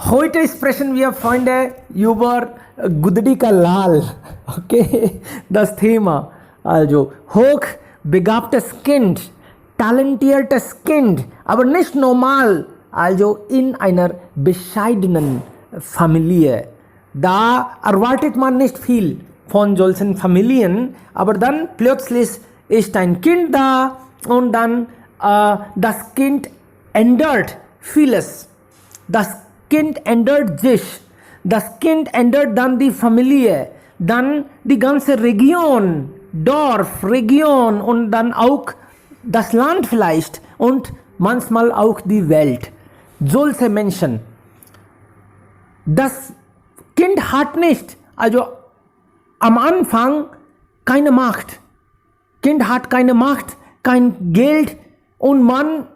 Heute Expression wir Freunde über Guddi ka Lal. Okay, das Thema. Also hochbegabtes Kind, talentiertes Kind, aber nicht normal. Also in einer bescheidenen Familie. Da erwartet man nicht viel von solchen Familien, aber dann plötzlich ist ein Kind da und dann das Kind ändert vieles. Das Kind ändert sich. Das Kind ändert dann die Familie, dann die ganze Region, Dorf, Region und dann auch das Land vielleicht und manchmal auch die Welt. Solche Menschen. Das Kind hat nicht, also am Anfang keine Macht. Kind hat keine Macht, kein Geld und man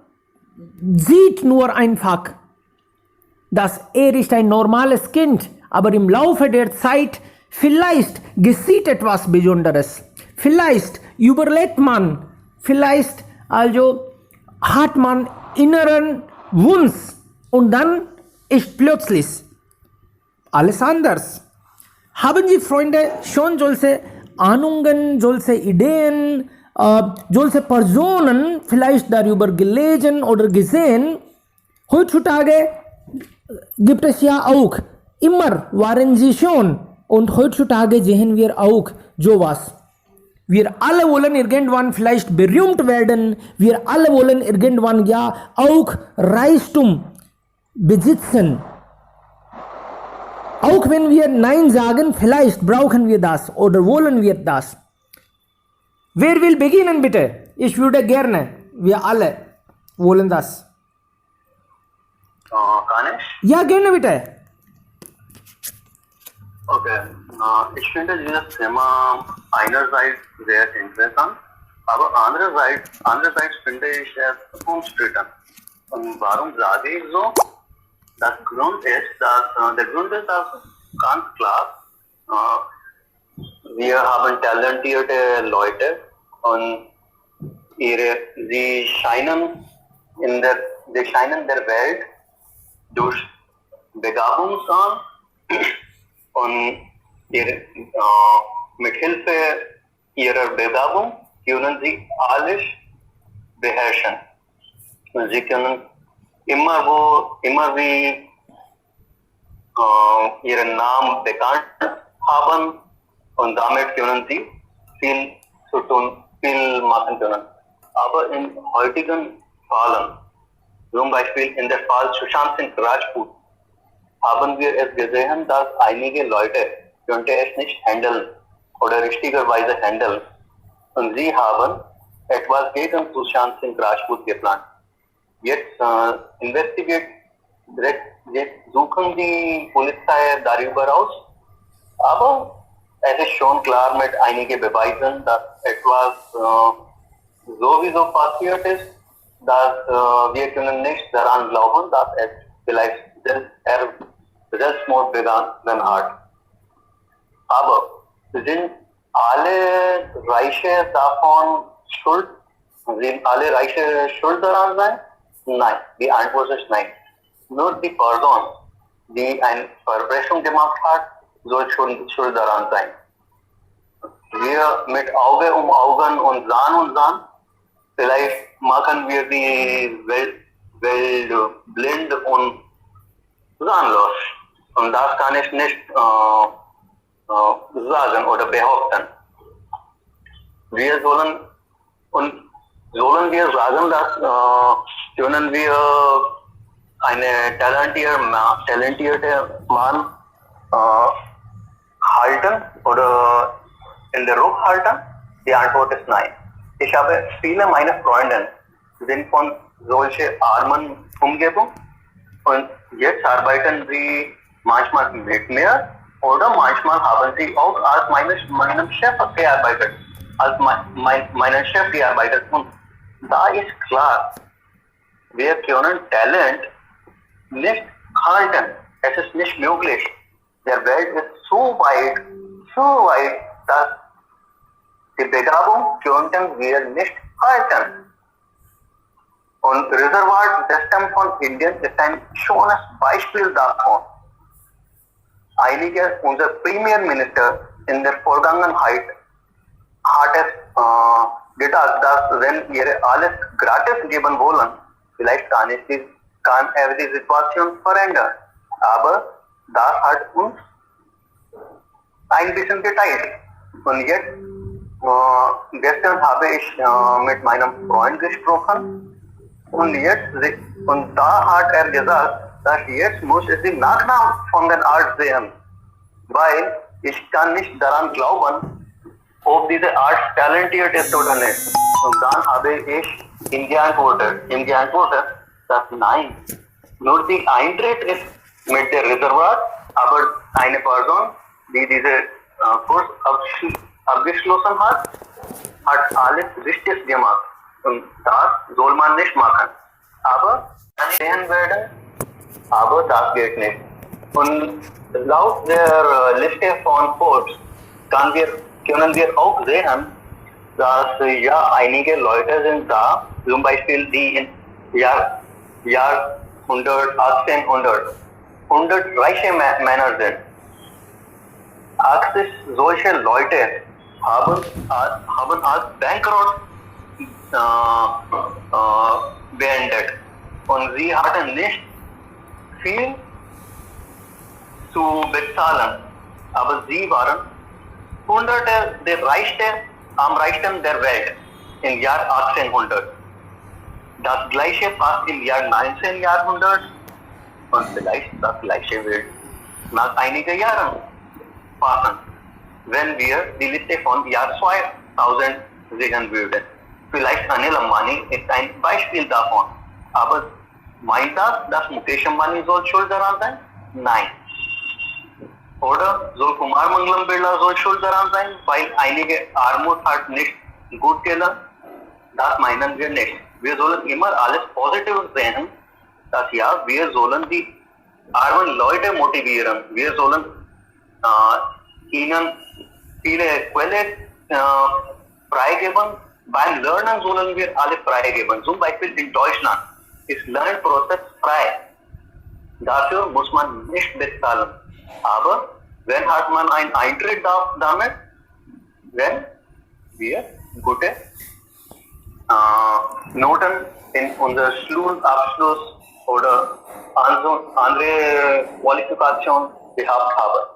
sieht nur einfach, dass ist ein normales Kind, aber im Laufe der Zeit vielleicht geschieht etwas Besonderes. Vielleicht überlebt man, vielleicht also hat man inneren Wunsch und dann ist plötzlich alles anders. Haben Sie, Freunde, schon solche Ahnungen, solche Ideen, solche Personen vielleicht darüber gelesen oder gesehen? Heutzutage gibt es ja auch, immer waren sie schon und heutzutage sehen wir auch sowas. Wir alle wollen irgendwann vielleicht berühmt werden, wir alle wollen irgendwann ja auch Reichtum besitzen. Auch wenn wir Nein sagen, vielleicht brauchen wir das oder wollen wir das. Wer will beginnen bitte? Ich würde gerne, wir alle wollen das. Kann ich? Ja, gerne bitte. Okay. Ich finde dieses Thema einerseits sehr interessant, aber andererseits finde ich es umstritten. Und warum sage ich so? Der Grund ist, dass ganz klar, wir haben talentierte Leute und sie scheinen der Welt durch Begabung und mit Hilfe ihrer Begabung können sie alles beherrschen. Und sie können immer wie ihren Namen bekannt haben und damit können sie viel zu tun, viel machen können. Aber in heutigen Fällen, zum Beispiel in der Fall Sushant Singh Rajput, haben wir es gesehen, dass einige Leute könnte es nicht handeln oder richtigerweise handeln. Und sie haben etwas gegen Sushant Singh Rajput geplant. Jetzt jetzt suchen die Polizei darüber aus, aber es ist schon klar mit einigen Beweisen, dass etwas sowieso passiert ist, dass wir können nicht daran glauben, dass es vielleicht Selbstmord begangen hat. Aber sind alle Reiche davon schuld? Sind alle Reiche schuld daran sein? Nein, die Antwort ist nein. Nur die Person, die eine Verbrechung gemacht hat, soll schuld daran sein. Wir mit Auge um Augen und Zahn, vielleicht machen wir die Welt blind und zahnlos. Und das kann ich nicht sagen oder behaupten. Sollen wir sagen, dass können wir eine talentierte Mann halten oder in der Ruhe halten? Die Antwort ist nein. Ich habe viele meiner Freunde sind von solchen armen Umgebung und jetzt arbeiten sie manchmal mit mir oder manchmal haben sie auch als meinem Chef gearbeitet, als meinen Chef gearbeitet. Und da ist klar, wir können Talent nicht halten. Es ist nicht möglich. Der Welt ist so weit, dass die Begabung könnten wir nicht halten. Und Reservoir System von Indien ist ein schönes Beispiel davon. Einige unserer Premierminister in der Vergangenheit hat es gedacht, dass wenn wir alles gratis geben wollen, vielleicht kann er die Situation verändern. Aber das hat uns ein bisschen geteilt. Und jetzt, gestern habe ich mit meinem Freund gesprochen und da hat er gesagt, dass jetzt muss ich den Nachnamen von den Arzt sehen, weil ich kann nicht daran glauben, ob dieser Arzt talentiert ist oder nicht. Und dann habe ich ihm geantwortet, dass nein, nur die Eintritt ist mit der Reservat, aber eine Person, die diese Kurs abgeschlossen hat alles richtig gemacht. Und das soll man nicht machen. Aber kann ich sehen werden, aber das geht nicht. Und laut der Liste von Forbes können wir auch sehen, dass ja einige Leute sind da, zum Beispiel die im Jahr 1800 reiche Männer sind. 80 solche Leute haben als Bankrott beendet. Und sie hatten nicht viel zu bezahlen. Aber sie waren Hunderte am reichsten der Welt im Jahr 1800. Das gleiche passt im Jahr 19. Jahrhundert und vielleicht das gleiche wird nach einigen Jahren passen, wenn wir die Liste von Jahr 2000 sehen würden. Vielleicht Anil Ambani ist ein Beispiel davon. Aber meint das, dass Mukesh Ambani soll schuld daran sein? Nein. Oder soll Kumar Mangalam Birla soll schuld daran sein, weil einige Armut hat nicht gut gelernt? Das meinen wir nicht. Wir sollen immer alles positiv sehen, dass ja, wir sollen die armen Leute motivieren. Wir sollen ihnen viele Quellen freigeben. Beim Lernen sollen wir alle freigeben. Zum Beispiel in Deutschland ist Lernprozess frei. Dafür muss man nicht bezahlen. Aber wenn hat man einen Eintritt damit, wenn wir gute Noten in unser Schulabschluss oder andere Qualifikation gehabt haben.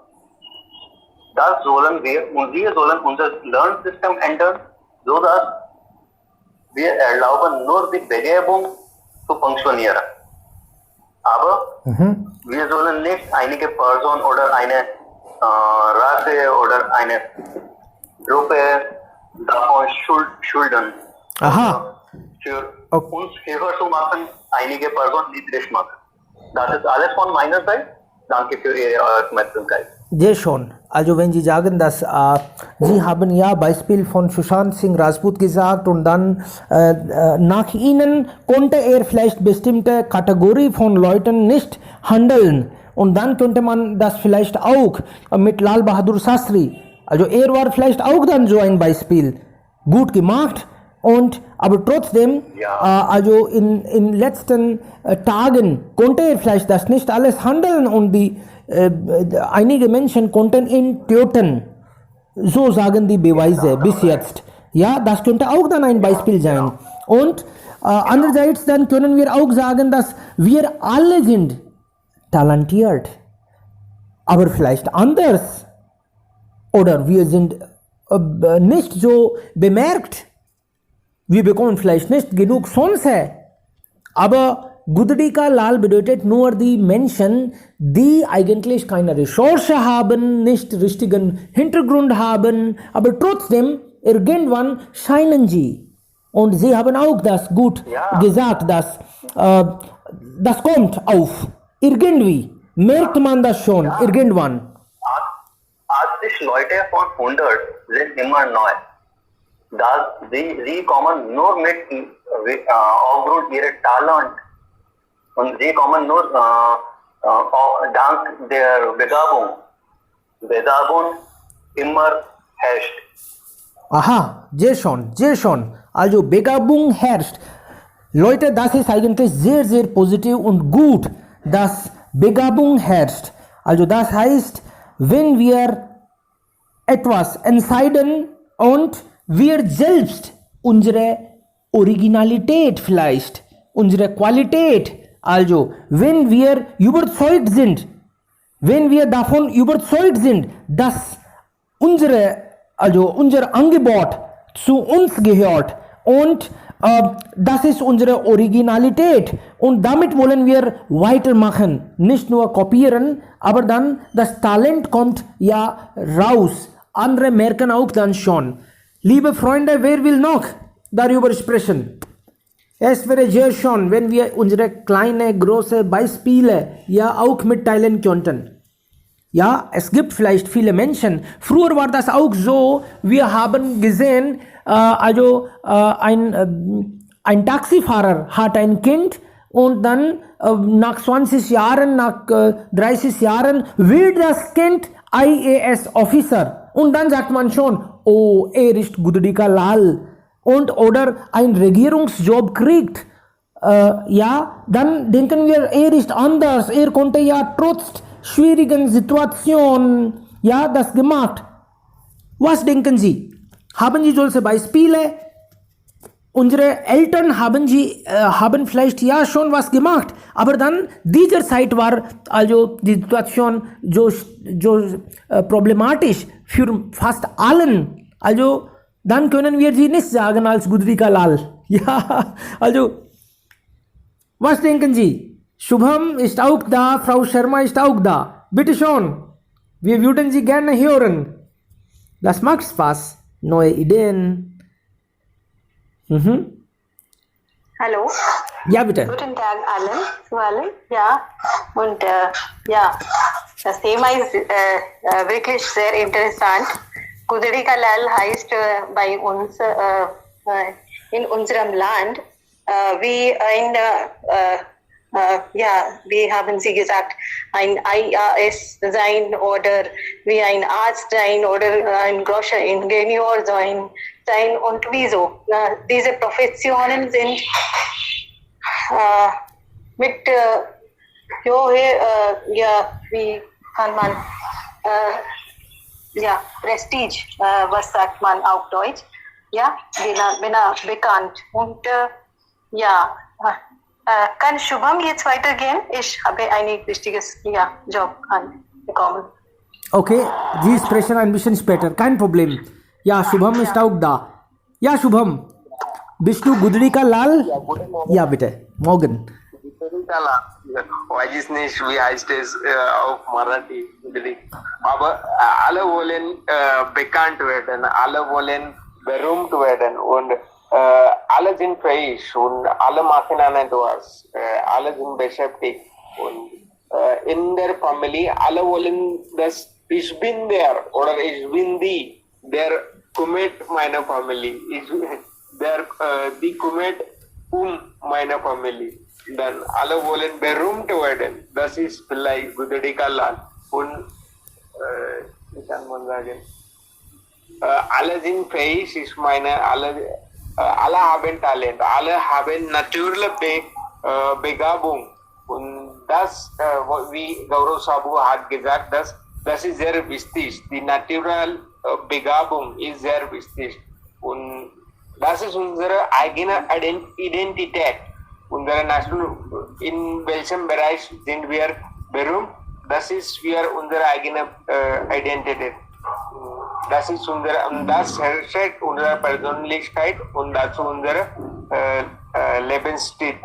Das sollen wir und wir sollen unser Lernsystem ändern, so dass wir erlauben nur die Bewerbung zu funktionieren. Aber wir sollen nicht einige Person oder eine Rasse oder eine Gruppe davon schulden. Aha. Für uns höher zu machen, einige Personen niedrig machen. Das ist alles von meiner Seite. Danke für Ihre Aufmerksamkeit. Sehr schön. Also wenn Sie sagen, dass Sie haben ja Beispiel von Sushant Singh Rajput gesagt und dann nach Ihnen konnte er vielleicht bestimmte Kategorie von Leuten nicht handeln und dann könnte man das vielleicht auch mit Lal Bahadur Shastri, also er war vielleicht auch dann so ein Beispiel, gut gemacht. Und aber trotzdem, also in letzten Tagen konnte er vielleicht das nicht alles handeln und einige Menschen konnten ihn töten. So sagen die Beweise bis jetzt. Ja, das könnte auch dann ein Beispiel sein. Und andererseits dann können wir auch sagen, dass wir alle sind talentiert, aber vielleicht anders. Oder wir sind nicht so bemerkt. Wir bekommen vielleicht nicht genug Chance, aber Guddi ka Lal bedeutet nur die Menschen, die eigentlich keine Ressource haben, nicht richtigen Hintergrund haben, aber trotzdem irgendwann scheinen sie. Und sie haben auch das gut gesagt, dass das kommt auf. Irgendwie merkt man das schon, irgendwann. 80 Leute von 100 sind immer neu. Sie kommen nur mit aufgrund ihrer Talent und sie kommen nur dank der Begabung. Begabung immer herrscht. Aha, sehr schön, sehr schön. Also Begabung herrscht. Leute, das ist eigentlich sehr, sehr positiv und gut, dass Begabung herrscht. Also das heißt, wenn wir etwas entscheiden und wir selbst unsere Originalität vielleicht, unsere Qualität, also wenn wir überzeugt sind, wenn wir davon überzeugt sind, dass unser Angebot zu uns gehört und das ist unsere Originalität und damit wollen wir weitermachen, nicht nur kopieren, aber dann das Talent kommt ja raus. Andere merken auch dann schon. Liebe Freunde, wer will noch darüber sprechen? Es wäre sehr schön, wenn wir unsere kleinen, großen Beispiele ja auch mitteilen könnten. Ja, es gibt vielleicht viele Menschen. Früher war das auch so. Wir haben gesehen, ein Taxifahrer hat ein Kind und dann nach 20 Jahren, nach 30 Jahren wird das Kind IAS-Officer. Und dann sagt man schon, oh, er ist Gudrika Lal. Oder ein Regierungsjob kriegt. Ja, dann denken wir, er ist anders. Er konnte ja trotz schwierigen Situationen, ja, das gemacht. Was denken Sie? Haben Sie solche Beispiele? Unsere Eltern haben vielleicht ja schon was gemacht, aber dann dieser Zeit war also die Situation so problematisch für fast allen. Also dann können wir sie nicht sagen als Gudrika Lal. Ja, also was denken Sie? Shubham ist auch da, Frau Sharma ist auch da. Bitte schon, wir würden Sie gerne hören. Das macht Spaß. Neue Ideen. Hallo. Ja, bitte. Guten Tag allen. Ja, und ja, das Thema ist wirklich sehr interessant. Gudrika Lal heißt bei uns in unserem Land wie ein, wie haben Sie gesagt, ein IAS sein oder wie ein Arzt sein oder ein großer Ingenieur sein und wieso. Diese Professionen sind mit wie kann man Prestige, was sagt man auf Deutsch, ja, bin bekannt und kann Shubham jetzt weitergehen? Ich habe ein wichtiges Job bekommen. Okay, Sie sprechen ein bisschen später, kein Problem. Ja, Shubham ist auch da. Ja, Shubham, bist du Gudrika Lal? Ja, guten Morgen. Ja, bitte, morgen. Gudrika Lal. Weiß ich nicht, wie heißt es auf Marathi. Aber alle wollen bekannt werden, alle wollen berühmt werden und alle sind fähig und alle machen etwas, alle sind beschäftigt und in der Familie alle wollen, dass ich bin der oder ich bin der kümmert meine Familie, die kümmert meine Familie. Dann alle wollen berühmt werden, das ist vielleicht Gudrika Lal und wie kann man sagen, alle sind fähig, ich meine, alle haben Talent, alle haben natürliche Begabung und das, wie Gaurav Sabu hat gesagt, das ist sehr wichtig. Die natürliche Begabung ist sehr wichtig und das ist unsere eigene Identität. In welchem Bereich sind wir berühmt? Das ist für unsere eigene Identität. Das ist das herrscht unsere Persönlichkeit und dazu unsere Lebensstil.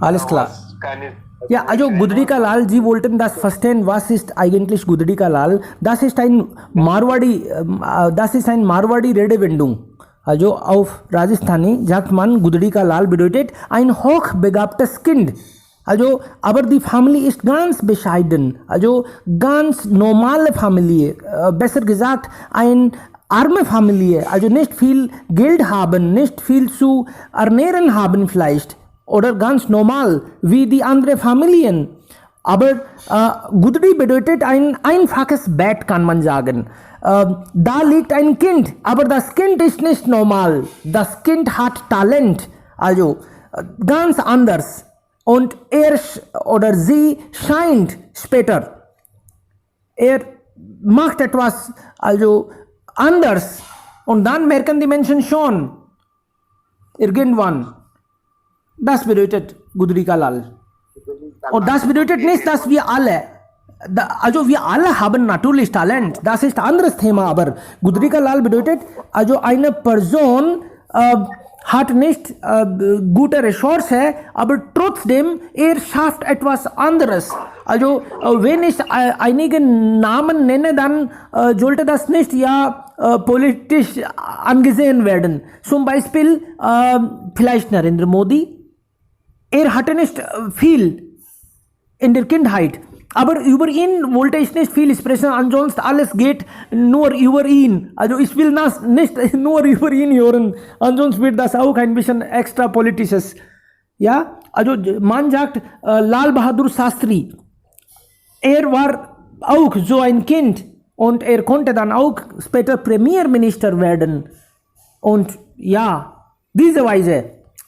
Alles klar. Ja, also Gudrika Lal, Sie wollten das verstehen, was ist eigentlich Gudrika Lal? Das ist ein Marwadi Redewendung. Also auf Rajasthani sagt man, Gudrika Lal bedeutet ein hochbegabtes Kind. Also, aber die Familie ist ganz bescheiden, also ganz normale Familie, besser gesagt eine arme Familie, also nicht viel Geld haben, nicht viel zu ernähren haben vielleicht oder ganz normal wie die anderen Familien. Aber Gudri bedeutet ein einfaches Bett, kann man sagen. Da liegt ein Kind, aber das Kind ist nicht normal. Das Kind hat Talent, also ganz anders. Und er oder sie scheint später. Er macht etwas also anders. Und dann merken die Menschen schon, irgendwann. Das bedeutet Gudri ka Lal. Und das bedeutet nicht, dass wir alle, also wir alle haben natürlich Talent, das ist ein anderes Thema, aber Gudri ka Lal bedeutet, also eine Person hat nicht gute Ressource, aber trotzdem er schafft etwas anderes. Also wenn ich einige Namen nenne, dann sollte das nicht politisch angesehen werden. Zum Beispiel vielleicht Narendra Modi. Er hatte nicht viel in der Kindheit, aber über ihn wollte ich nicht viel sprechen, ansonsten alles geht nur über ihn. Also ich will das nicht nur über ihn hören, ansonsten wird das auch ein bisschen extra politisches. Ja, also man sagt Lal Bahadur Shastri, er war auch so ein Kind und er konnte dann auch später Premierminister werden. Und ja, diese Weise.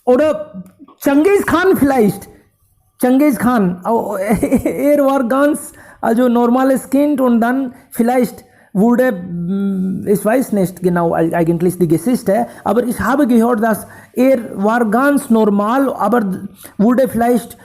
Oder Genghis Khan vielleicht. Genghis Khan, er war ganz also normales Kind und dann vielleicht wurde, ich weiß nicht genau eigentlich die Geschichte, aber ich habe gehört, dass er war ganz normal, aber wurde vielleicht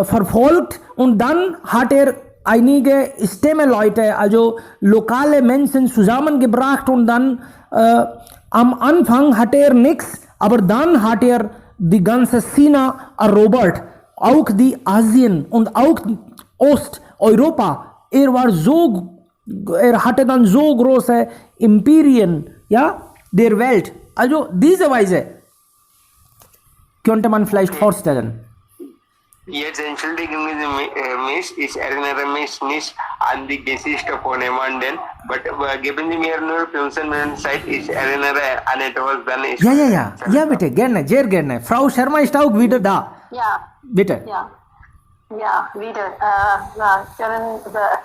verfolgt und dann hat er einige Stämmeleute, also lokale Menschen zusammengebracht und dann am Anfang hatte er nichts, aber dann hat er die ganze China erobert, auch die Asien und auch Osteuropa. Er hatte dann so große Imperien, ja, der Welt. Also diese Weise könnte man vielleicht vorstellen. Jetzt entschuldigen Sie mich, ich erinnere mich nicht an die Geschichte von jemandem, aber geben Sie mir nur 15 Minuten Zeit, ich erinnere an etwas, dann Ja, bitte, gerne, sehr gerne. Frau Sharma ist auch wieder da. Ja. Bitte. Ja, wieder.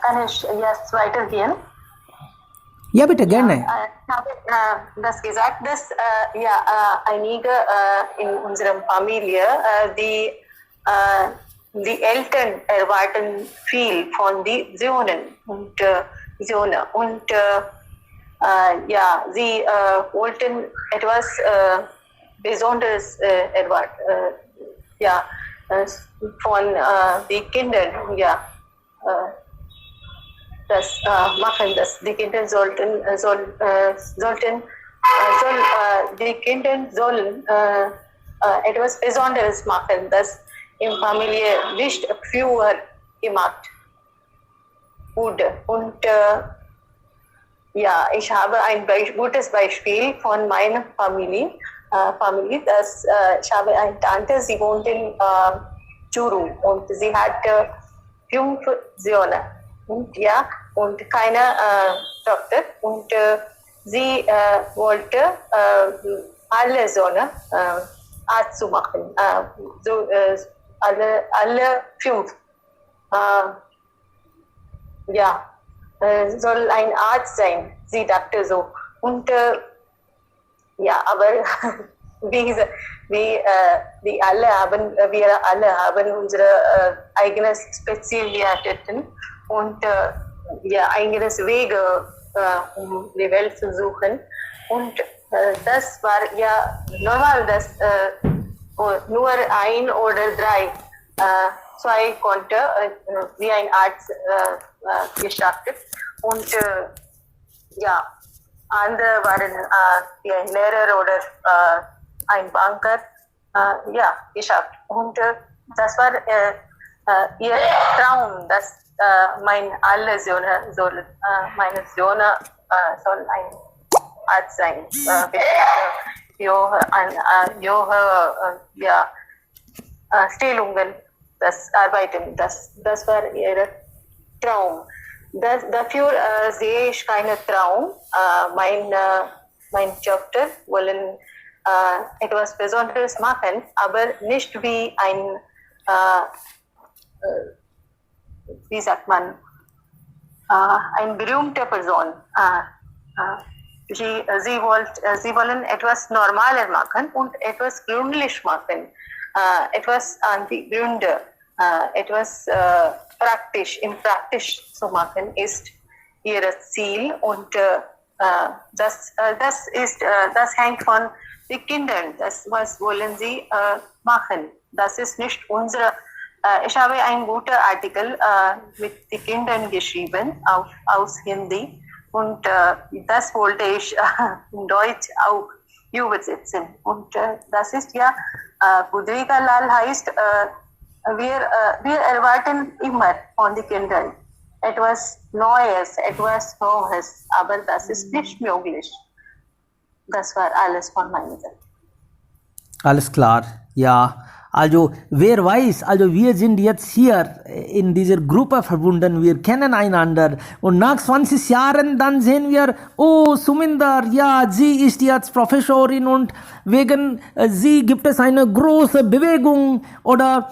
Kann ich jetzt weitergehen? Ja, bitte, gerne. Ich habe das gesagt, dass einige in unserer Familie, die Eltern erwarten viel von den Söhnen und Söhne und sie wollten etwas Besonderes erwarten, von den Kindern, das machen, dass die Kinder sollen etwas Besonderes machen, das in Familie nicht früher gemacht wurde. Und ich habe ein gutes Beispiel von meiner Familie, dass ich habe eine Tante, sie wohnt in Churu und sie hat 5 Söhne und keine Tochter und sie wollte alle Söhne Arzt zu machen, alle 5 soll ein Arzt sein, sie dachte so und aber wir alle haben unsere eigenen Spezialitäten und eigenes Wege, um die Welt zu suchen. Und das war normal, dass nur 1 oder 3, 2 konnte wie ein Arzt gestartet. Und andere waren ein Lehrer oder ein Banker, geschafft. Und das war ihr Traum, dass meine Söhne sollen ein Arzt sein. Stellungen, das Arbeiten, das war ihr Traum. Dafür sehe ich keinen Traum. Meine Tochter wollen etwas Besonderes machen, aber nicht wie ein wie sagt man, eine berühmte Person. Sie wollen etwas normaler machen und etwas gründlich machen. Etwas an die Gründe, etwas praktisch zu machen, ist ihr Ziel. Und das hängt von den Kindern. Was wollen sie machen? Das ist nicht unsere. Ich habe einen guten Artikel mit den Kindern geschrieben aus Hindi und das wollte ich in Deutsch auch übersetzen. Und das ist ja, Pudri Ka Lal heißt, wir erwarten immer von den Kindern etwas Neues, etwas Neues, aber das ist nicht möglich. Das war alles von meiner Seite. Alles klar, ja. Also, wer weiß, also wir sind jetzt hier in dieser Gruppe verbunden, wir kennen einander und nach 20 Jahren dann sehen wir, oh Suminder, ja, sie ist jetzt Professorin und wegen sie gibt es eine große Bewegung oder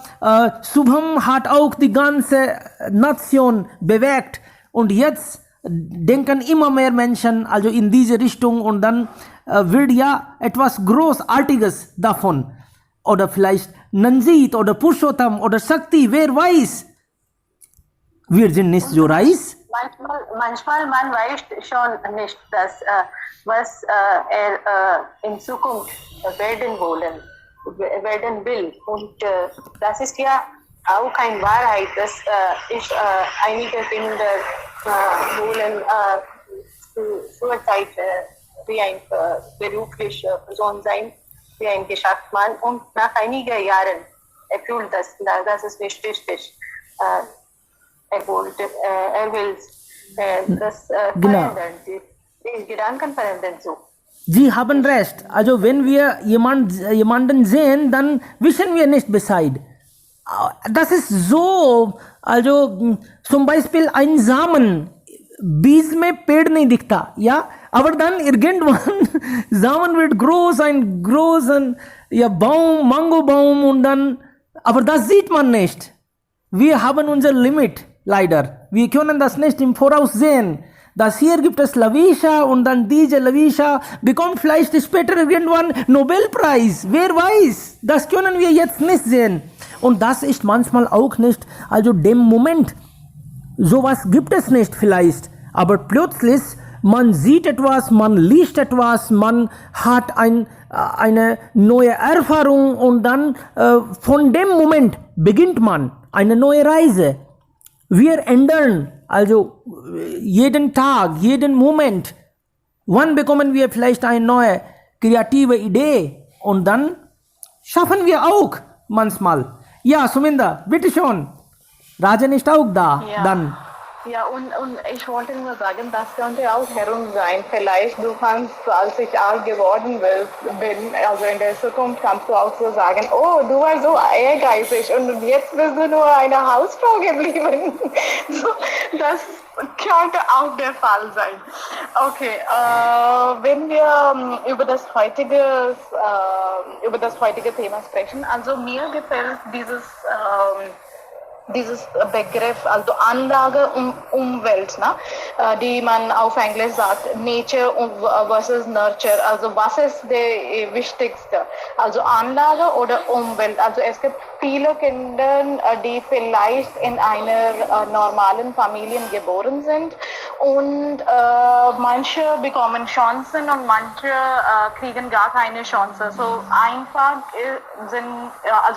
Subham hat auch die ganze Nation bewegt und jetzt denken immer mehr Menschen also in diese Richtung und dann wird ja etwas Großartiges davon. Oder vielleicht Nanjit oder Purushottam oder Shakti, wer weiß. Wir sind nicht so reich. Manchmal man weiß schon nicht, dass, was in Zukunft werden will. Und das ist ja auch eine Wahrheit, dass einige Kinder wollen zurzeit wie ein beruflicher Person sein, wie ein Geschäftsmann und nach einigen Jahren erfüllt das ist nicht richtig. Er will das verändern, die Gedanken verändern so. Sie haben recht. Also wenn wir jemanden sehen, dann wissen wir nicht Bescheid. Das ist so, also zum Beispiel ein Samen, बीज में पेड़ नहीं दिखता, ja, aber dann irgendwann Samen wird groß, ja, Baum, Mangobaum und dann, aber das sieht man nicht. Wir haben unser Limit, leider. Wir können das nicht im Voraus sehen. Das hier gibt es Lavisha und dann diese Lavisha bekommt vielleicht später irgendwann Nobelpreis. Wer weiß? Das können wir jetzt nicht sehen. Und das ist manchmal auch nicht, also dem Moment. Sowas gibt es nicht vielleicht, aber plötzlich man sieht etwas, man liest etwas, man hat eine neue Erfahrung und dann von dem Moment beginnt man eine neue Reise. Wir ändern also jeden Tag, jeden Moment. Wann bekommen wir vielleicht eine neue kreative Idee und dann schaffen wir auch manchmal. Ja, Suminder, bitte schon. Rajan ist auch da, ja. Dann. Ja, und ich wollte nur sagen, das könnte auch herum sein. Vielleicht du kannst, als ich alt geworden bin, also in der Zukunft kannst du auch so sagen, oh, du warst so ehrgeizig und jetzt bist du nur eine Hausfrau geblieben. So, das könnte auch der Fall sein. Okay, wenn wir über das heutige Thema sprechen, also mir gefällt dieses Begriff, also Anlage und Umwelt, die man auf Englisch sagt, Nature versus Nurture, also was ist der wichtigste, also Anlage oder Umwelt, also es gibt viele Kinder, die vielleicht in einer normalen Familie geboren sind und manche bekommen Chancen und manche kriegen gar keine Chance, so einfach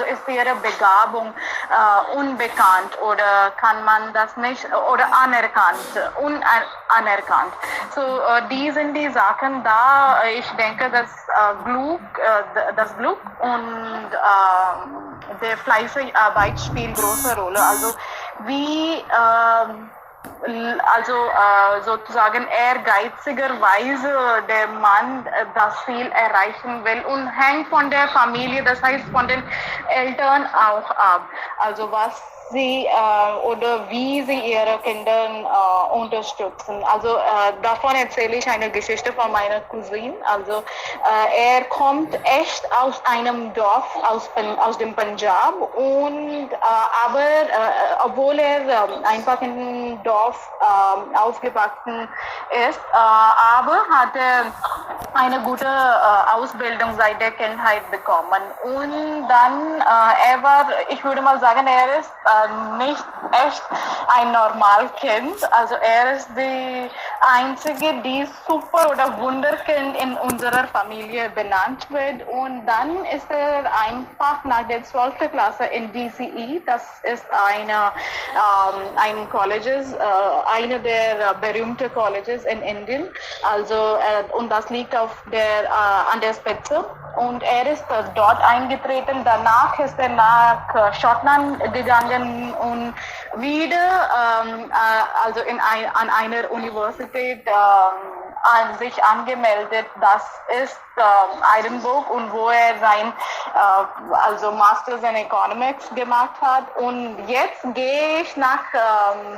ist ihre Begabung unbekannt oder kann man das nicht oder unanerkannt. So, die sind die Sachen da. Ich denke, das Glück und der fleißige Arbeit spielen große Rolle. Also wie sozusagen ehrgeizigerweise der Mann das Ziel erreichen will und hängt von der Familie, das heißt von den Eltern auch ab. Also was sie oder wie sie ihre Kinder unterstützen. Also davon erzähle ich eine Geschichte von meiner Cousine. Also er kommt echt aus einem Dorf aus dem Punjab und aber obwohl er einfach im Dorf aufgewachsen ist, aber hat er eine gute Ausbildung seit der Kindheit bekommen. Und dann, ich würde mal sagen, er ist nicht echt ein Normalkind. Also er ist die einzige, die Super- oder Wunderkind in unserer Familie benannt wird. Und dann ist er einfach nach der 12. Klasse in DCE, das ist ein Colleges, eine der berühmten Colleges in Indien. Also, und das liegt an der Spitze. Und er ist dort eingetreten. Danach ist er nach Schottland gegangen und wieder also an einer Universität an sich angemeldet. Das ist Edinburgh und wo er sein also Masters in Economics gemacht hat. Und jetzt gehe ich nach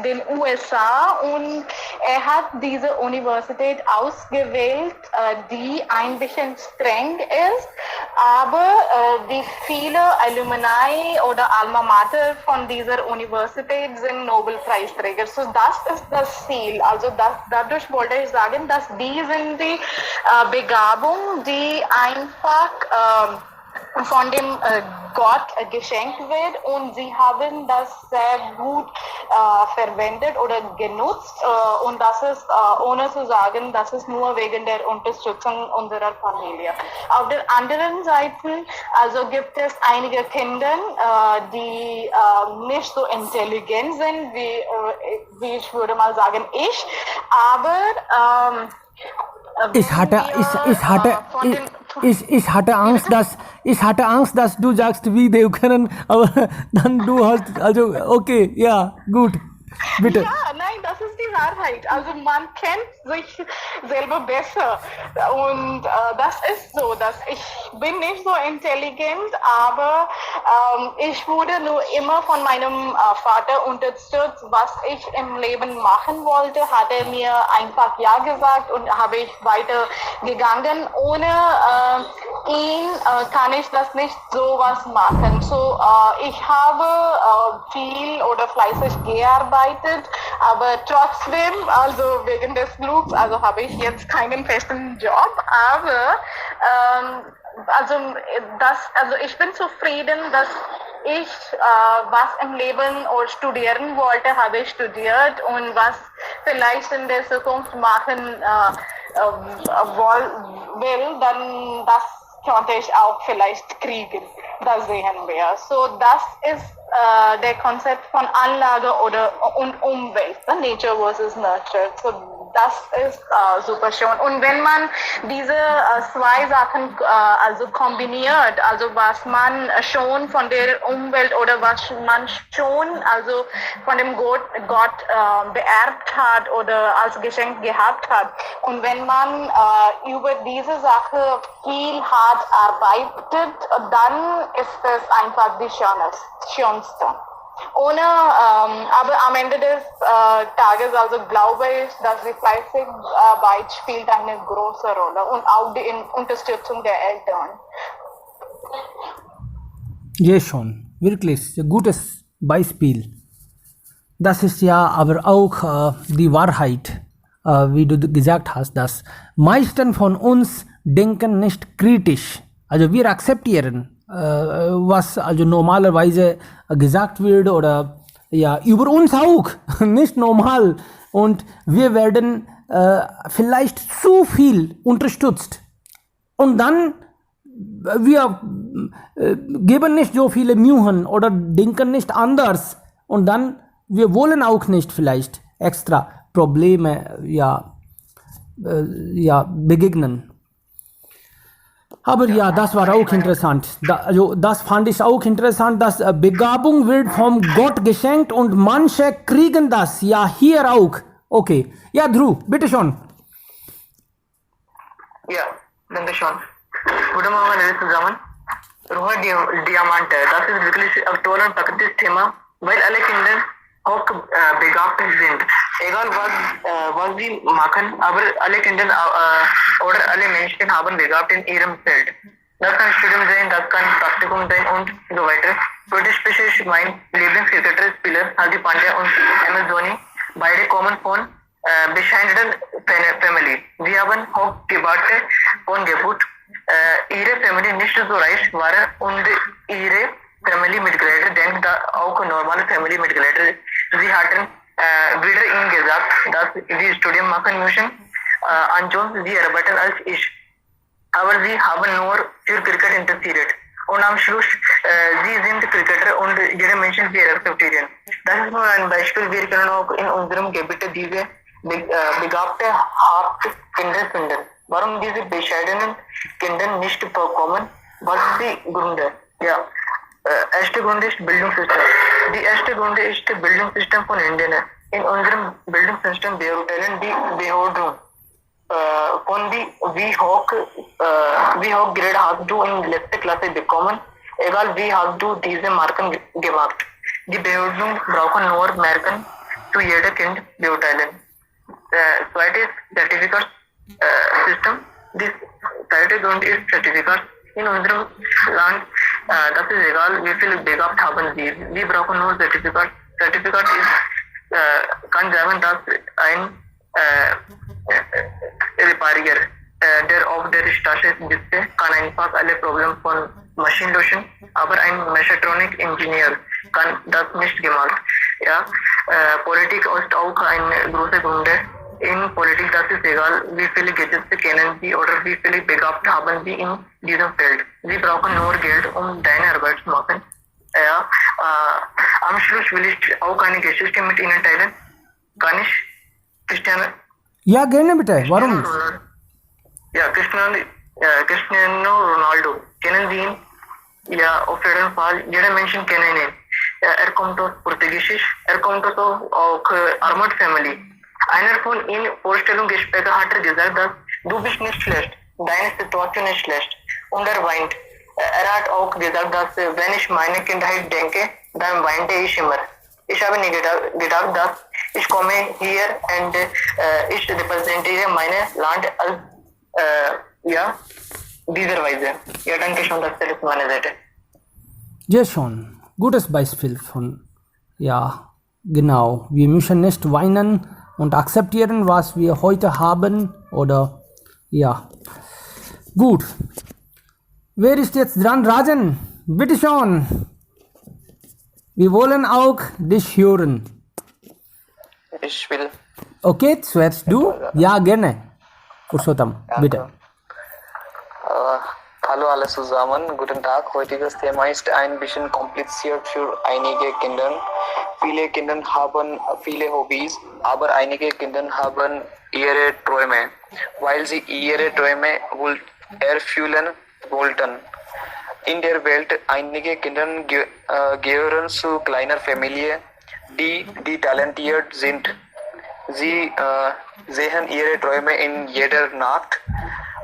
den USA und er hat diese Universität ausgewählt, die ein bisschen streng ist, aber die viele Alumni oder Alma Mater von dieser Universität sind Nobelpreisträger. So das ist das Ziel. Also dadurch wollte ich sagen, dass die sind die Begabung, die einfach von dem Gott geschenkt wird und sie haben das sehr gut verwendet oder genutzt und das ist, ohne zu sagen, das ist nur wegen der Unterstützung unserer Familie. Auf der anderen Seite also gibt es einige Kinder, die nicht so intelligent sind, wie ich würde mal sagen, aber ich hatte Angst, dass du sagst, wie die können, aber dann du hast, also, okay, ja, gut, bitte. Ja, nein, das ist die Wahrheit. Also man kennt sich selber besser und das ist so, dass ich bin nicht so intelligent, aber ich wurde nur immer von meinem Vater unterstützt, was ich im Leben machen wollte, hat er mir einfach ja gesagt und habe ich weitergegangen. Ohne ihn kann ich das nicht sowas machen. So, ich habe viel oder fleißig gearbeitet, aber trotzdem, also wegen des Flugs, also habe ich jetzt keinen festen Job, aber also ich bin zufrieden, dass ich was im Leben oder studieren wollte, habe ich studiert und was vielleicht in der Zukunft machen will, dann das konnte ich auch vielleicht kriegen. Das sehen wir. So, das ist der Konzept von Anlage und Umwelt, Nature versus Nurture. So, das ist super schön. Und wenn man diese zwei Sachen also kombiniert, also was man schon von der Umwelt oder was man schon also von dem Gott beerbt hat oder als Geschenk gehabt hat, und wenn man über diese Sache viel hart arbeitet, dann ist es einfach die schönste. Aber am Ende des Tages, also glaube ich, dass die Fleißigkeit spielt eine große Rolle und auch die Unterstützung der Eltern. Ja, schon, wirklich, ein gutes Beispiel. Das ist ja aber auch die Wahrheit, wie du gesagt hast, dass meisten von uns denken nicht kritisch. Also wir akzeptieren, was also normalerweise gesagt wird oder ja über uns auch, nicht normal. Und wir werden vielleicht zu viel unterstützt. Und dann wir geben nicht so viele Mühen oder denken nicht anders. Und dann wir wollen auch nicht vielleicht extra Probleme begegnen. Aber ja, das war auch interessant. Also das fand ich auch interessant, dass Begabung wird vom Gott geschenkt und manche kriegen das. Ja, hier auch. Okay. Ja, Drew, bitte schon. Ja, danke schön. Guten Morgen alle zusammen. Rohe Diamante, das ist wirklich aktuell und praktisches Thema. weil alle Kinder hoch begabt sind. Egal was sie machen, aber alle Kinder oder alle Menschen haben begabt in ihrem Feld. Das kann Studium sein, das kann Praktikum sein und so weiter. Für speziell mein Lieblingskricketer-Spieler Hardik Pandya und MS Dhoni, beide kommen von bescheidenen Family. Sie haben Hochgebarte von Geburt. Ihre Family nicht so reich war und ihre Family-Mitglieder denken auch normale Family-Mitglieder. Sie hatten wieder ihnen gesagt, dass sie Studium machen müssen, ansonsten sie arbeiten als ich. Aber sie haben nur für Cricket interessiert. Und am Schluss, sie sind Cricketer und jeder Mensch sie akzeptieren. Das ist nur ein Beispiel. Wir können auch in unserem Gebiet diese begabte Hauptkinder finden. Warum diese bescheidenen Kinder nicht bekommen? Was ist die Gründe? Ja, erste Grund ist Bildungssystem. Die erste Grund ist Bildungssystem von Indien. In unserem Bildungssystem beurteilen die Behörden von wie hoch Grade hast du in letzter Klasse bekommen, egal wie hast du diese Marken gemacht. Die Behörden brauchen nur Marken zu jedem Kind beurteilen. Zweites Certificate System. Das zweite Grund ist Certificate. In unserem Land, das ist egal, wie viel begabt haben sie. Sie brauchen nur Certificate. Certificate ist, kann sagen, dass ein Reparier, der auf der Straße sitzt, kann einfach alle Probleme von Maschinen lösen, aber ein Mechatronik-Ingenieur kann das nicht gemacht. Ja, Politik ist auch ein großer Grund. In Politik, das ist egal, wie viele Gesetze kennen Sie oder wie viele begabt haben Sie in diesem Feld. Sie brauchen nur Geld, um deine Arbeit zu machen. Ja, am Schluss will ich auch eine Geschichte mit Ihnen teilen. Kann ich? Ja, gerne bitte. Warum nicht? Ja, Cristiano Ronaldo. Kennen Sie ihn? Ja, auf jeden Fall. Jeder Mensch kennt ihn. Er kommt aus Portugiesisch. Er kommt aus auch Armed Family. Einer von ihnen Vorstellungsgespräche hat gesagt, dass du bist nicht schlecht. Deine Situation ist schlecht. Und er weint. Er hat auch gesagt, dass wenn ich meine Kindheit denke, dann weinte ich immer. Ich habe nicht gedacht, dass ich komme hier und ich repräsentiere mein Land als dieser Weise. Ja, danke schon, das ist meine Seite. Ja, schon. Gutes Beispiel von, ja, genau. Wir müssen nicht weinen und akzeptieren, was wir heute haben oder, ja. Gut. Wer ist jetzt dran? Rajan, bitte schon. Wir wollen auch dich hören. Ich will. Okay, zuerst du? Ja, gerne. Purushottam, bitte. Hallo alle zusammen, guten Tag. Heutiges Thema ist ein bisschen kompliziert für einige Kinder. Viele Kinder haben viele Hobbys, aber einige Kinder haben ihre Träume, weil sie ihre Träume erfüllen wollten. In der Welt einige Kinder gehören zu kleiner Familie, die talentiert sind. Sie sehen ihre Träume in jeder Nacht,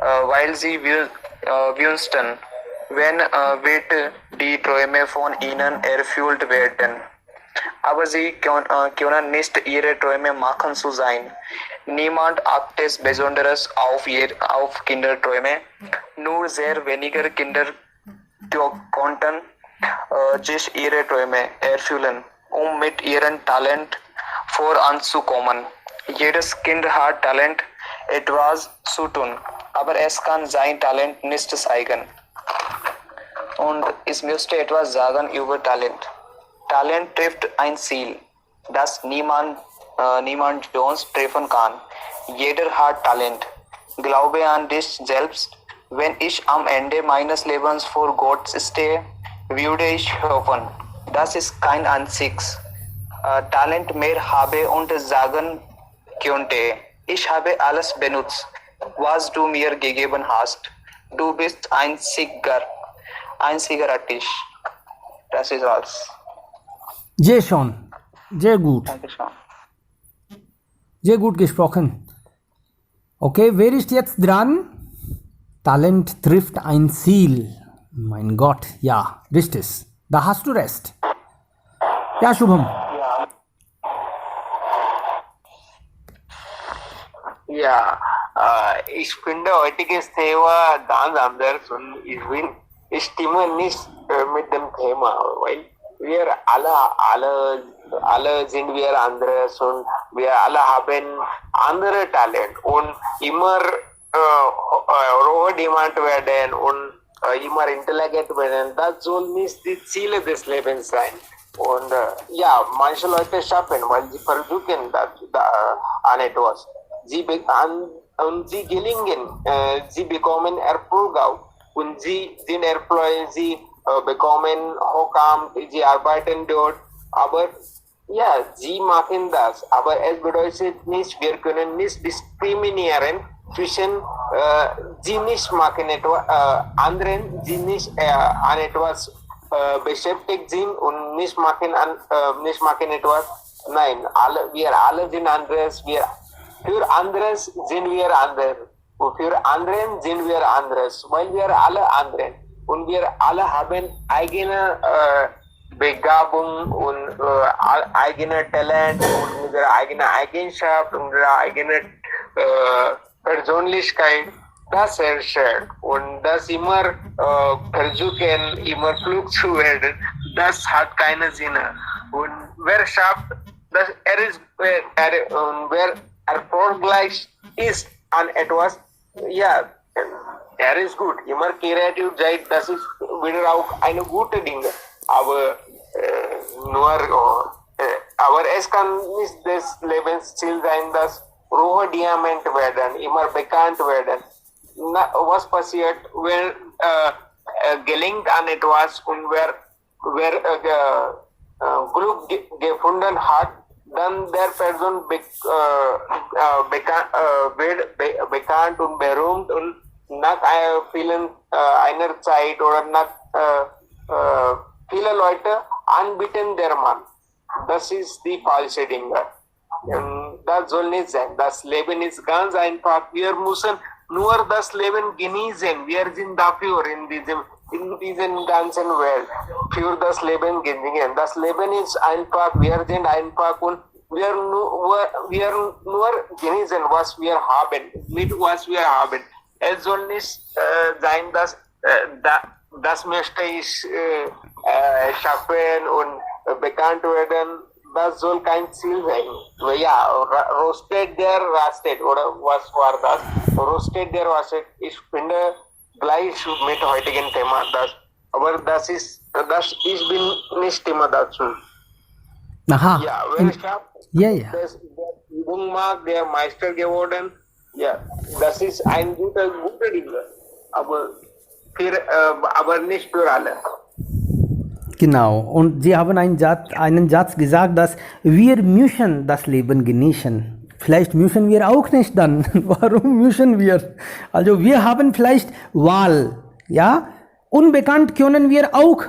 weil sie wünschen, wenn wird die Träume von ihnen erfüllt werden. Aber sie können nicht ihre Träume machen zu sein. Niemand achtet besonders auf Kinderträume. Nur sehr wenige Kinder konnten sich ihre Träume erfüllen, um mit ihrem Talent voranzukommen. Jedes Kind hat Talent, etwas zu tun, aber es kann sein Talent nicht zeigen. Und ich möchte etwas sagen über Talent. Talent trifft ein Ziel, das niemand sonst treffen kann. Jeder hat Talent. Glaube an dich selbst. Wenn ich am Ende meines Lebens vor Gott stehe, würde ich hoffen, dass ich kein einziges Talent mehr habe und sagen könnte, ich habe alles benutzt, was du mir gegeben hast. Du bist einzigartig. Das ist alles. Sehr schon. Sehr gut. Dankeschön. Sehr gut gesprochen. Okay, wer ist jetzt dran? Talent trifft ein Ziel. Mein Gott, ja, richtig. Da hast du recht. Ja, Shubham. Ja, ich finde, heutiges Thema ganz anders und ich stimme nicht mit dem Thema, weil wir alle sind wir anderes und wir alle haben andere Talent und immer hohe Demand werden und immer intelligent werden. Das soll nicht die Ziele des Lebens sein. Und ja, manche Leute schaffen, weil sie versuchen an etwas. Sie gelingen, sie bekommen Erfolg auch. Und sie sind erfreut, sie bekommen Hochamt, sie arbeiten dort. Aber ja, sie machen das. Aber es bedeutet nicht, wir können nicht diskriminieren zwischen sie nicht machen etwas, anderen, die nicht an etwas beschäftigt sind und nicht machen etwas. Nein, wir alle sind anderes. Für anderes sind wir anders. Und für anderen sind wir anderes, weil wir alle anderen. Und wir alle haben eigene Begabung und eigene Talent und unsere eigene Eigenschaft, unsere eigene Persönlichkeit. Das herrscht. Und das immer versuchen, immer klug zu werden, das hat keinen Sinn. Und wer schafft, wer erfolgreich ist an etwas, ja, ist gut. Immer kreativ sein, das ist wieder auch eine gute Ding. Aber aber es kann nicht das Lebensziel sein, dass rohe Diamant werden, immer bekannt werden. Was passiert, wenn gelingt an etwas und wer Glück gefunden hat, dann der Person wird bekannt und berühmt und nach einer Zeit oder nach viele Leute anbieten der Mann. Das ist die falsche Dinge. Das soll nicht sein. Das Leben ist ganz einfach. Wir müssen nur das Leben genießen. Wir sind dafür in diesem ganzen Welt. Für das Leben genießen. Das Leben ist einfach. Wir sind einfach und wir nur genießen, was wir haben, mit was wir haben. Es soll nicht sein, dass das möchte ich schaffen und bekannt werden. Das soll kein Ziel sein. Ja, roasted der rastet, oder was war das? Roasted der rastet. Ich finde gleich mit heutigen Thema das. Aber ich bin nicht immer dazu. Aha. Ja, wer schafft, Ja. der Übung mag, der Meister geworden, ja, das ist ein guter Ding. Aber nicht für alle. Genau. Und Sie haben einen Satz gesagt, dass wir müssen das Leben genießen. Vielleicht müssen wir auch nicht dann. Warum müssen wir? Also wir haben vielleicht Wahl. Ja? Unbekanntheit können wir auch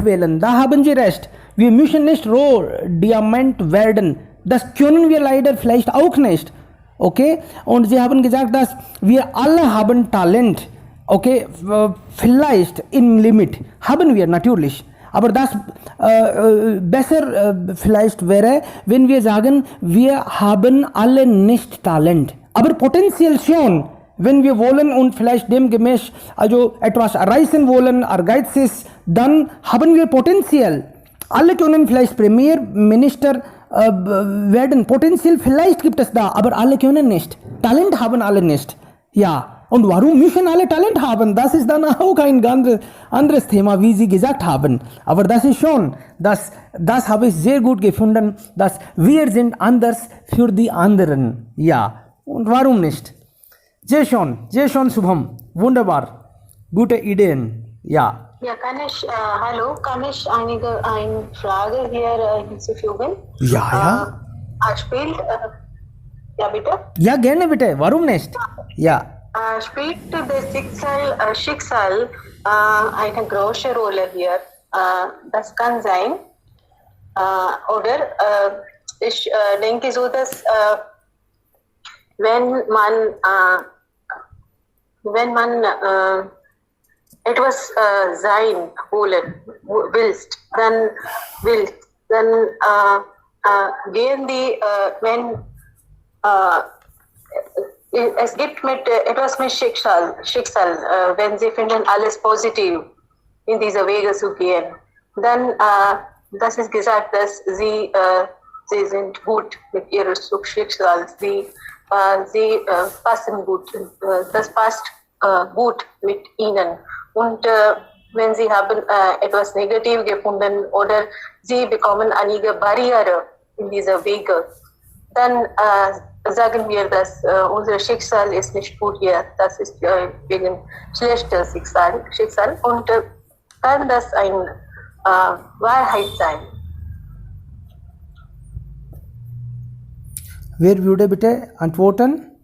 wählen. Da haben Sie recht. Wir müssen nicht Rohdiamant werden. Das können wir leider vielleicht auch nicht. Okay? Und Sie haben gesagt, dass wir alle haben Talent. Okay, vielleicht im Limit haben wir natürlich, aber das besser vielleicht wäre, wenn wir sagen, wir haben alle nicht Talent, aber potenziell schon, wenn wir wollen und vielleicht demgemäß also etwas erreichen wollen, ehrgeizig, dann haben wir potenziell. Alle können vielleicht Premierminister werden, potenziell vielleicht gibt es da, aber alle können nicht. Talent haben alle nicht, ja. Und warum müssen alle Talent haben? Das ist dann auch ein ganz anderes Thema, wie Sie gesagt haben. Aber das ist schon, das habe ich sehr gut gefunden, dass wir sind anders für die anderen. Ja, und warum nicht? Sehr schön, Shubham. Wunderbar. Gute Ideen. Ja. Ja, kann ich eine Frage hier hinzufügen? Ja. Spielt, ja bitte? Ja, gerne bitte. Warum nicht? Ja. Spielt das Schicksal eine große Rolle hier? Das kann sein. Oder ich denke so, dass wenn man it was sein wollen, willst, dann gehen die, wenn es gibt etwas mit Schicksal, wenn sie finden alles positiv in diese Wege zu gehen, dann das ist gesagt, dass sie sind gut mit ihrem Schicksal, sie passen gut, das passt gut mit ihnen. Und wenn sie haben etwas Negatives gefunden oder sie bekommen einige Barriere in dieser Wege, dann sagen wir, dass unser Schicksal ist nicht gut hier, das ist wegen schlechter Schicksal und kann das eine Wahrheit sein. Wer würde bitte antworten?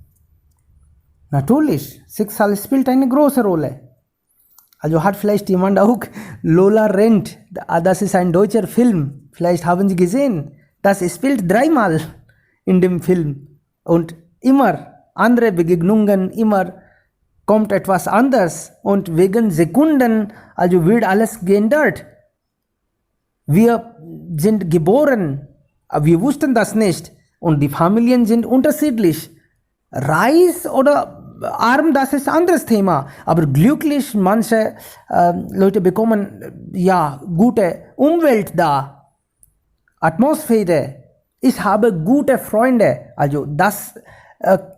Natürlich, Schicksal spielt eine große Rolle. Also hat vielleicht jemand auch Lola Rent, das ist ein deutscher Film, vielleicht haben Sie gesehen, das spielt 3-mal in dem Film und immer andere Begegnungen, immer kommt etwas anders und wegen Sekunden, also wird alles geändert. Wir sind geboren, aber wir wussten das nicht und die Familien sind unterschiedlich. Reich oder arm, das ist ein anderes Thema, aber glücklich, manche Leute bekommen ja gute Umwelt da, Atmosphäre. Ich habe gute Freunde, also das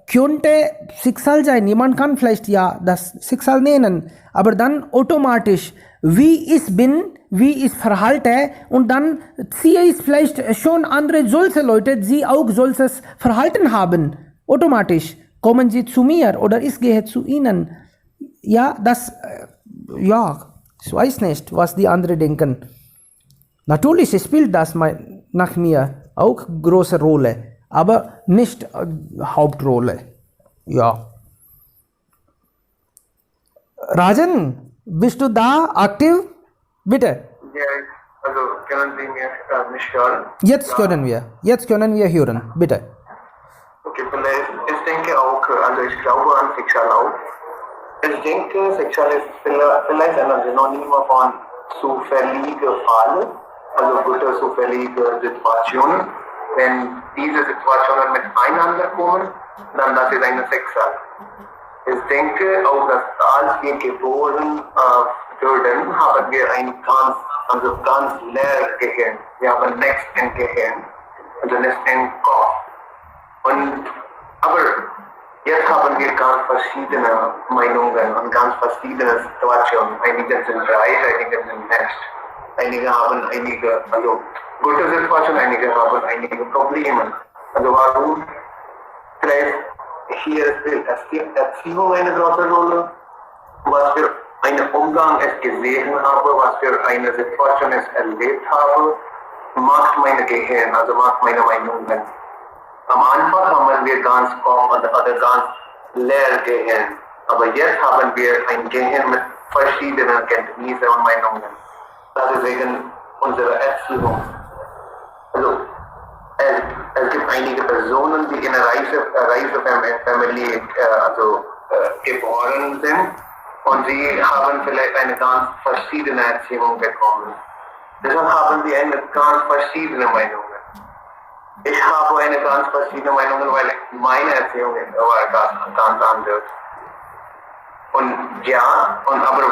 könnte Schicksal sein. Jemand kann vielleicht ja das Schicksal nennen, aber dann automatisch, wie ich bin, wie ich verhalte und dann ziehe ich vielleicht schon andere solche Leute, die auch solches Verhalten haben. Automatisch kommen sie zu mir oder ich gehe zu ihnen. Ja, das, ja, ich weiß nicht, was die anderen denken. Natürlich spielt das nach mir auch große Rolle, aber nicht Hauptrolle. Ja. Rajan, bist du da aktiv? Bitte. Ja, also können Sie mich hören? Jetzt können wir hören. Bitte. Okay, vielleicht, ich denke auch, also ich glaube an Schicksal auch. Ich denke, Schicksal ist vielleicht ein Synonym von zufällige Fälle, also gute zufällige Situationen. Wenn diese Situationen miteinander kommen, dann das ist ein Schicksal. Ich denke auch, dass als wir geboren wurden, haben wir ein ganz leer Gehirn. Wir haben nichts im Gehirn, also nichts im Kopf. Aber jetzt haben wir ganz verschiedene Meinungen und ganz verschiedene Situationen. Einige sind reich, einige sind nicht. Einige haben also gute Situationen, einige haben einige Probleme. Also warum? Vielleicht hier spielt Erziehung eine große Rolle. Was für einen Umgang ich gesehen habe, was für eine Situation ich erlebt habe, macht mein Gehirn, also macht meine Meinungen. Am Anfang haben wir ganz Kopf oder ganz leer Gehirn. Aber jetzt haben wir ein Gehirn mit verschiedenen Kenntnissen und Meinungen. Das ist wegen unserer Erziehung. Also es gibt einige Personen, die in einer reichen Familie geboren sind und sie haben vielleicht eine ganz verschiedene Erziehung bekommen. Deshalb haben sie eine ganz verschiedene Meinungen. Ich habe eine ganz verschiedene Meinung, weil meine Erziehung war ganz anders. Und ja, aber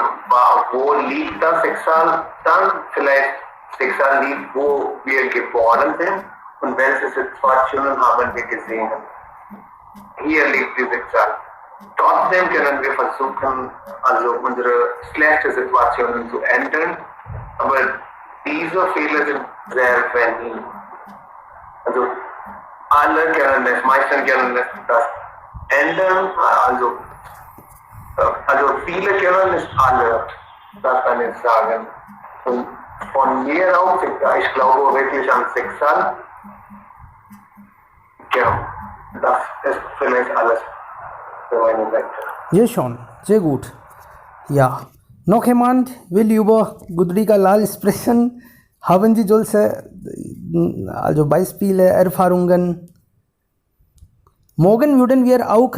wo liegt das Schicksal dann? Vielleicht Schicksal liegt, wo wir geboren sind und welche Situationen haben wir gesehen. Hier liegt die Schicksal. Trotzdem können wir versuchen, also unsere schlechten Situationen zu ändern, aber diese Fehler sind sehr wenig. Also alle können es, meistens können es das ändern, also viele können nicht alle, das kann ich sagen. Und von mir aus, ich glaube wirklich an Schicksal. Ja, das ist vielleicht alles für meine Seite. Ja schon, sehr gut. Ja, noch jemand will über Gudrika Lal sprechen? Haben Sie solche, also Beispiele, Erfahrungen? Morgen würden wir auch,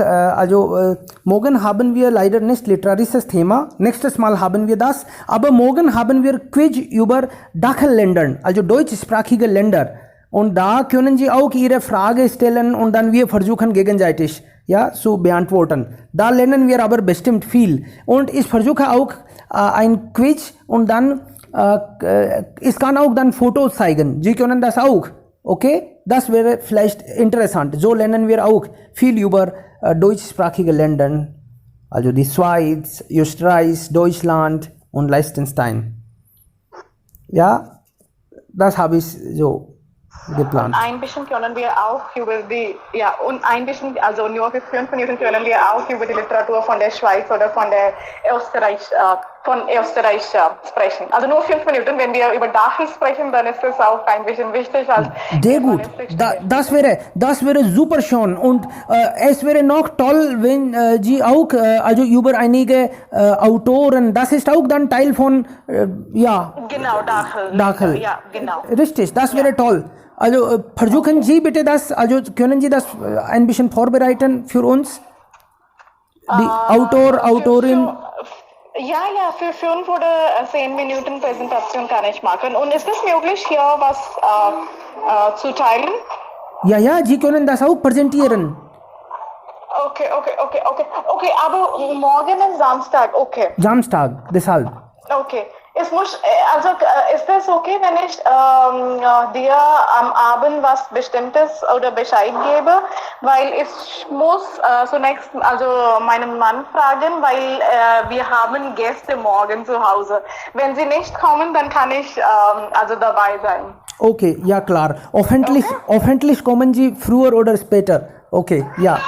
morgen haben wir leider nicht literarisches Thema. Nächstes Mal haben wir das. Aber morgen haben wir Quiz über Dachelländern, also deutschsprachige Länder. Und da können Sie auch Ihre Frage stellen und dann wir versuchen gegenseitig zu beantworten. Da lernen wir aber bestimmt viel. Und ich versuche auch ein Quiz und dann, ich kann auch dann Fotos zeigen. Sie können das auch. Okay? Das wäre vielleicht interessant. So lernen wir auch viel über deutschsprachige Länder. Also die Schweiz, Österreich, Deutschland und Liechtenstein. Ja, das habe ich so geplant. Ein bisschen können wir auch über die, und ein bisschen, also nur für 5 Minuten können wir auch über die Literatur von der Schweiz oder von der Österreich sprechen. Also nur 5 Minuten, wenn wir über Dachel sprechen, dann ist das auch ein bisschen wichtig. Sehr gut, das wäre super schon und es wäre noch toll, wenn Sie auch also über einige Autoren, das ist auch dann Teil von, Genau, Dachel. Ja, genau. Richtig, das wäre toll. Also versuchen Sie bitte das, also können Sie das ein bisschen vorbereiten für uns? Die Autorin. Ja, für 5 oder 10 Minuten Präsentation kann ich machen. Und ist es möglich, hier was zu teilen? Ja, Sie können das auch präsentieren. Okay, aber morgen ist Samstag, okay. Samstag, deshalb. Okay. Es muss, also ist das okay, wenn ich dir am Abend was Bestimmtes oder Bescheid gebe? Weil ich muss zunächst also meinen Mann fragen, weil wir haben Gäste morgen zu Hause. Wenn sie nicht kommen, dann kann ich also dabei sein. Okay, ja klar. Hoffentlich kommen Sie früher oder später. Okay, ja.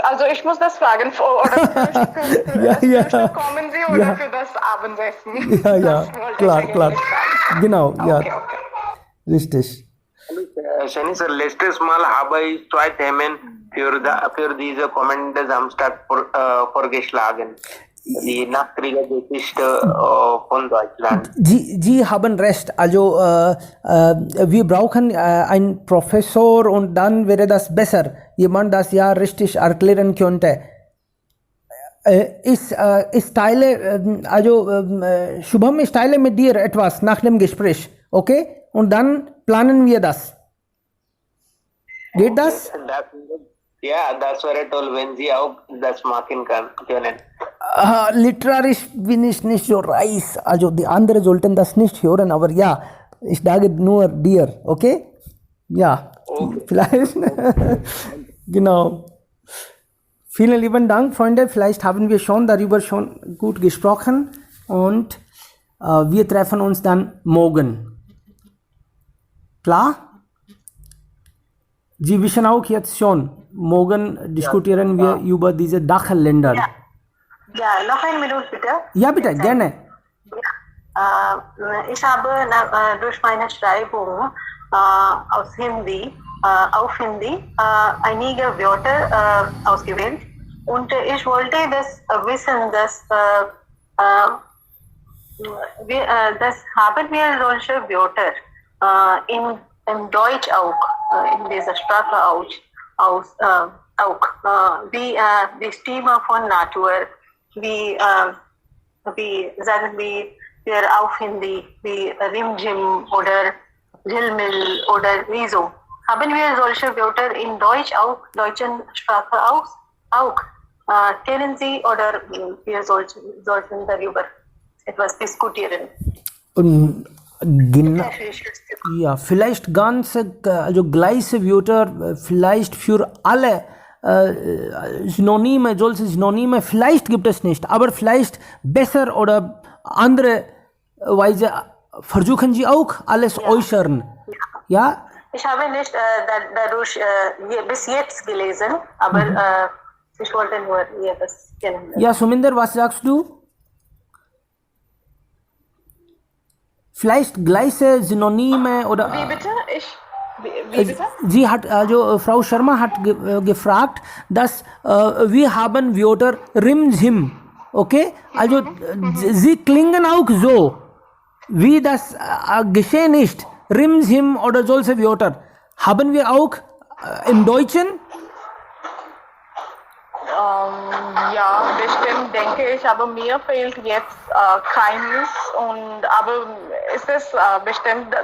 Also ich muss das fragen, oder für kommen Sie oder für das Abendessen? Ja, klar. Genau, ja. Okay. Richtig. Shani sir, letztes Mal habe ich 2 Themen für diese kommende Samstag vorgeschlagen. Die Nachkriegsgeschichte von Deutschland. Sie haben recht. Also wir brauchen einen Professor und dann wäre das besser. Jemand, das ja richtig erklären könnte. Ich teile, Shubham, ich teile mit dir etwas nach dem Gespräch. Okay? Und dann planen wir das. Geht das? Das wäre toll, wenn Sie auch das machen können. Literarisch bin ich nicht so reich. Also die anderen sollten das nicht hören, aber ja, ich sage nur dir, okay? Ja, okay. Vielleicht. Genau. Vielen lieben Dank, Freunde. Vielleicht haben wir darüber schon gut gesprochen und wir treffen uns dann morgen. Klar? Sie wissen auch jetzt schon, morgen diskutieren wir über diese Dachelländer. Ja, noch eine Minute bitte. Ja, bitte, gerne. Ich habe durch meine Schreibung auf Hindi einige Wörter ausgewählt und ich wollte das wissen, dass das haben wir solche Wörter im Deutsch auch, in dieser Sprache auch wie die Stimme von Natur, wie sagen wir auf Hindi, wie Rimjim oder Jilmil oder Wieso. Haben wir solche Wörter in Deutsch auch, deutschen Sprache auch? Kennen Sie oder wir sollten darüber etwas diskutieren? Genau. Ja, vielleicht gleiche Wörter, vielleicht für alle Synonyme, solche Synonyme, vielleicht gibt es nicht, aber vielleicht besser oder andere Weise versuchen Sie auch alles äußern. Ja? Ich habe nicht dadurch bis jetzt gelesen, aber ich wollte nur das kennen. Ja, Suminder, was sagst du? Vielleicht gleiche Synonyme oder... Wie bitte? Wie bitte? Sie hat, Frau Sharma hat gefragt, dass wir haben Wörter Rimzim, okay? Also sie klingen auch so, wie das geschehen ist. Rimzim oder solche Wörter haben wir auch, im Deutschen? Ja, bestimmt denke ich, aber mir fehlt jetzt Kindness aber ist es bestimmt,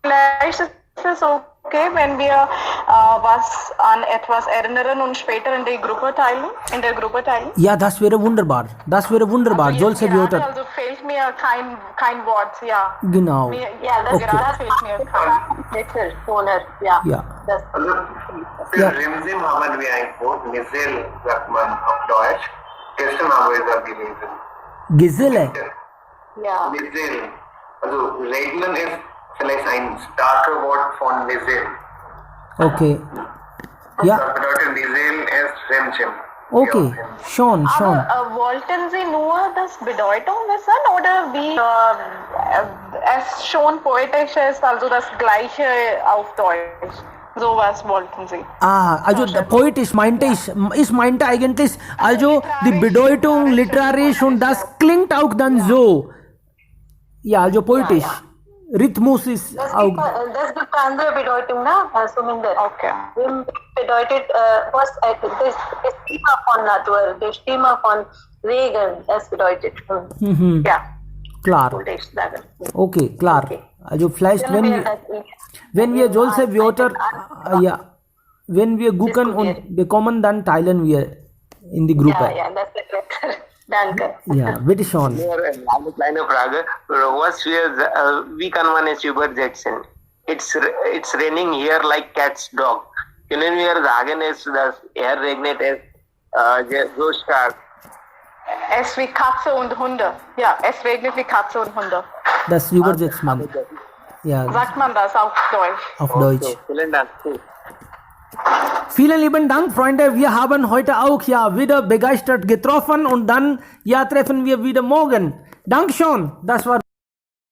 vielleicht ist es okay, wenn wir was an etwas erinnern und später in der Gruppe teilen? Ja, das wäre wunderbar. Das wäre wunderbar. Also Solche jetzt Wörter. gerade, also fehlt mir kein Wort, ja. Genau. Ja, das Okay. gerade fehlt mir kein ja. Ja. Das, Also für Rimsim haben wir ein Wort, Missile, sagt man auf Deutsch. Gestern haben wir das gelesen. Geselle. ja. Missile. Also Regnen ist vielleicht ein starker Wort von Missile. Okay. Ja, Das bedeutet Missile ist Rimsim. okay. Schon. Aber wollten Sie nur das Bedeutung wissen oder wie es schon poetisch ist, also das Gleiche auf Deutsch? Sowas wollten Sie. Also poetisch meinte ich meinte eigentlich, also die Bedeutung literarisch und das klingt auch dann so. Ja, also poetisch. Rhythmus ist auch. Das gibt andere Bedeutung, ne? Suminder. Okay. Wind bedeutet, was das Thema von Natur, das Thema von Regen, das bedeutet. Ja, Klar. Wollte ich sagen. Okay, klar. Also vielleicht wenn wir solche Wörter wenn wir gucken und bekommen, dann teilen wir in die Gruppe. Ja, das ist besser. Danke. Ja, bitte schon. Eine kleine Frage. Was wie kann man es übersetzen? It's raining here like cat's dog. Können wir sagen, dass regnet es so stark? es wie Katze und Hunde. Ja, es regnet wie Katze und Hunde. Das übersetzt man. Ja, Sagt man das auf Deutsch? auf Deutsch. Okay, vielen Dank. Vielen lieben Dank, Freunde. Wir haben heute auch wieder begeistert getroffen und dann treffen wir wieder morgen. Dankeschön. Das war